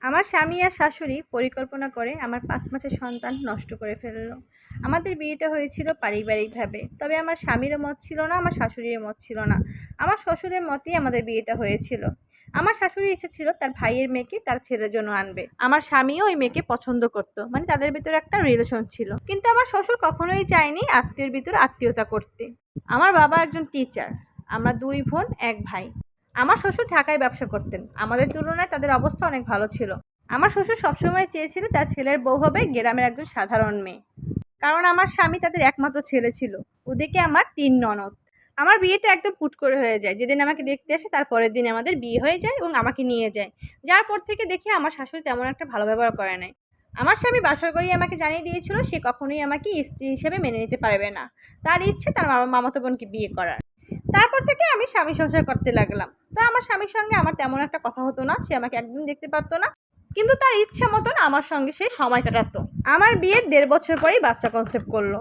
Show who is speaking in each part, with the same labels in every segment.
Speaker 1: আমার স্বামী আর শাশুড়ি পরিকল্পনা করে আমার 5 মাসের সন্তান নষ্ট করে ফেললো। আমাদের বিয়েটা হয়েছিল পারিবারিকভাবে, তবে আমার স্বামীরও মত ছিল না, আমার শাশুড়ির মত ছিল না। আমার শ্বশুরের মতেই আমাদের বিয়েটা হয়েছিল। আমার শাশুড়ির ইচ্ছে ছিল তার ভাইয়ের মেয়েকে তার ছেলের জন্য আনবে। আমার স্বামীও ওই মেয়েকে পছন্দ করতো, মানে তাদের ভিতরে একটা রিলেশন ছিল। কিন্তু আমার শ্বশুর কখনোই চায়নি আত্মীয়ের ভিতরে আত্মীয়তা করতে। আমার বাবা একজন টিচার, আমরা 2 বোন 1 ভাই। আমার শ্বশুর ঢাকায় ব্যবসা করতেন, আমাদের তুলনায় তাদের অবস্থা অনেক ভালো ছিল। আমার শ্বশুর সবসময় চেয়েছিল তার ছেলের বউ হবে গ্রামের একজন সাধারণ মেয়ে, কারণ আমার স্বামী তাদের একমাত্র ছেলে ছিল। ওদিকে আমার 3 ননদ। আমার বিয়েটা একদম হুট করে হয়ে যায়। যেদিন আমাকে দেখতে আসে তার পরের দিন আমাদের বিয়ে হয়ে যায় এবং আমাকে নিয়ে যায়। যার পর থেকে দেখি আমার শাশুড়ি তেমন একটা ভালো ব্যবহার করে নাই। আমার স্বামী বাসর করেই আমাকে জানিয়ে দিয়েছিল সে কখনোই আমাকে স্ত্রী হিসেবে মেনে নিতে পারবে না। তার ইচ্ছে তার মামাতো বোনকে বিয়ে করার। তারপর থেকে আমি স্বামী সংসার করতে লাগলাম। তা আমার স্বামীর সঙ্গে আমার তেমন একটা কথা হতো না, সে আমাকে একদম দেখতে পারতো না। কিন্তু তার ইচ্ছে মতন আমার সঙ্গে সে সময় কাটাতো। আমার বিয়ের 1.5 বছর পরেই বাচ্চা কনসেপ্ট করলো।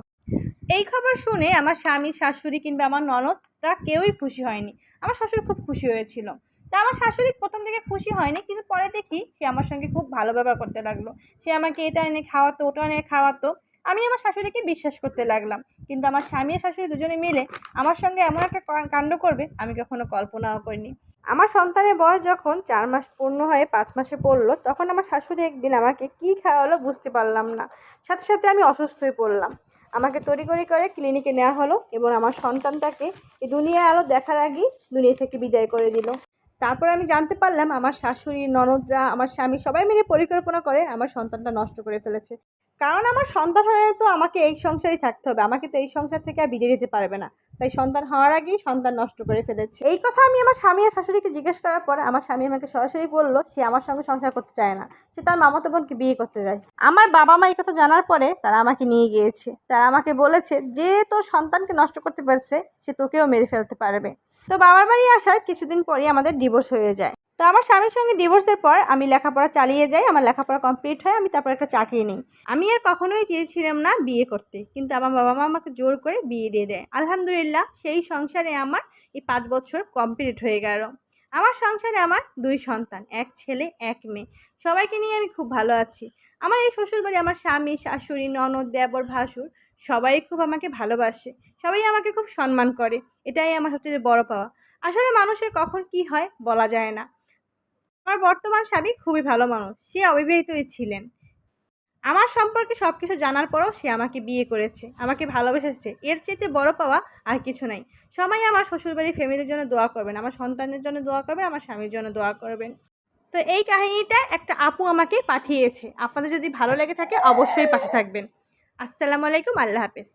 Speaker 1: এই খবর শুনে আমার স্বামী, শাশুড়ি কিংবা আমার ননদরা কেউই খুশি হয়নি। আমার শ্বশুর খুব খুশি হয়েছিল। তা আমার শাশুড়ি প্রথম থেকে খুশি হয়নি, কিন্তু পরে দেখি সে আমার সঙ্গে খুব ভালো ব্যবহার করতে লাগলো। সে আমাকে এটা এনে খাওয়াতো, ওটা এনে খাওয়াতো। আমি আমার শাশুড়িকে বিশ্বাস করতে লাগলাম। কিন্তু আমার স্বামী আর শাশুড়ি দুজনে মিলে আমার সঙ্গে এমন একটা কাণ্ড করবে আমি কখনো কল্পনাও করিনি। আমার সন্তানের বয়স যখন 4 মাস পূর্ণ হয়ে 5 মাসে পড়লো, তখন আমার শাশুড়ি একদিন আমাকে কী খাওয়ালো বুঝতে পারলাম না। সাথে সাথে আমি অসুস্থ হয়ে পড়লাম। আমাকে তড়িঘড়ি করে ক্লিনিকে নেওয়া হলো এবং আমার সন্তানটাকে এই দুনিয়ার আলো দেখার আগেই দুনিয়া থেকে বিদায় করে দিল। তারপর আমি জানতে পারলাম আমার শাশুড়ি, ননদরা, আমার স্বামী সবাই মিলে পরিকল্পনা করে আমার সন্তানটা নষ্ট করে ফেলেছে। কারণ আমার সন্তান হলে তো আমাকে এই সংসারেই থাকতে হবে, আমাকে তো এই সংসার থেকে আর বিদায় দিতে পারবে না। তাই সন্তান হওয়ার আগেই সন্তান নষ্ট করে ফেলেছে। এই কথা আমি আমার স্বামী আর শাশুড়িকে জিজ্ঞেস করার পর আমার স্বামী আমাকে সরাসরি বলল সে আমার সঙ্গে সংসার করতে চায় না, সে তার মামাতো বোনকে বিয়ে করতে যায়। আমার বাবা মা এই কথা জানার পরে তারা আমাকে নিয়ে গিয়েছে। তারা আমাকে বলেছে যে তোর সন্তানকে নষ্ট করতে পারছে সে তোকেও মেরে ফেলতে পারবে। তো বাবার বাড়ি আসার কিছুদিন পরেই আমাদের ডিভোর্স হয়ে যায়। তো আমার স্বামীর সঙ্গে ডিভোর্সের পর আমি লেখাপড়া চালিয়ে যাই। আমার লেখাপড়া কমপ্লিট হয়, আমি তারপর একটা চাকরি নিই। আমি আর কখনোই চেয়েছিলাম না বিয়ে করতে, কিন্তু আমার বাবা মা আমাকে জোর করে বিয়ে দিয়ে দেয়। আলহামদুলিল্লাহ, সেই সংসারে আমার এই 5 বছর কমপ্লিট হয়ে গেল। আমার সংসারে আমার 2 সন্তান, 1 ছেলে 1 মেয়ে। সবাইকে নিয়ে আমি খুব ভালো আছি। আমার এই শ্বশুরবাড়ি আমার স্বামী, শাশুড়ি, ননদ, দেবর, ভাসুর সবাই খুব আমাকে ভালোবাসে। সবাই আমাকে খুব সম্মান করে। এটাই আমার সবচেয়ে বড় পাওয়া। আসলে মানুষের কখন কি হয় বলা যায় না। আমার বর্তমান স্বামী খুবই ভালো মানুষ। সে অবিবাহিতই ছিলেন। আমার সম্পর্কে সবকিছু জানার পরও সে আমাকে বিয়ে করেছে, আমাকে ভালোবেসেছে। এর চাইতে বড় পাওয়া আর কিছু নাই। সবাই আমার শ্বশুরবাড়ির ফ্যামিলির জন্য দোয়া করবেন, আমার সন্তানের জন্য দোয়া করবেন, আমার স্বামীর জন্য দোয়া করবেন। তো এই কাহিনীটা একটা আপু আমাকে পাঠিয়েছে। আপনাদের যদি ভালো লেগে থাকে অবশ্যই পাশে থাকবেন। আসসালামু আলাইকুম, আল্লাহ হাফেজ।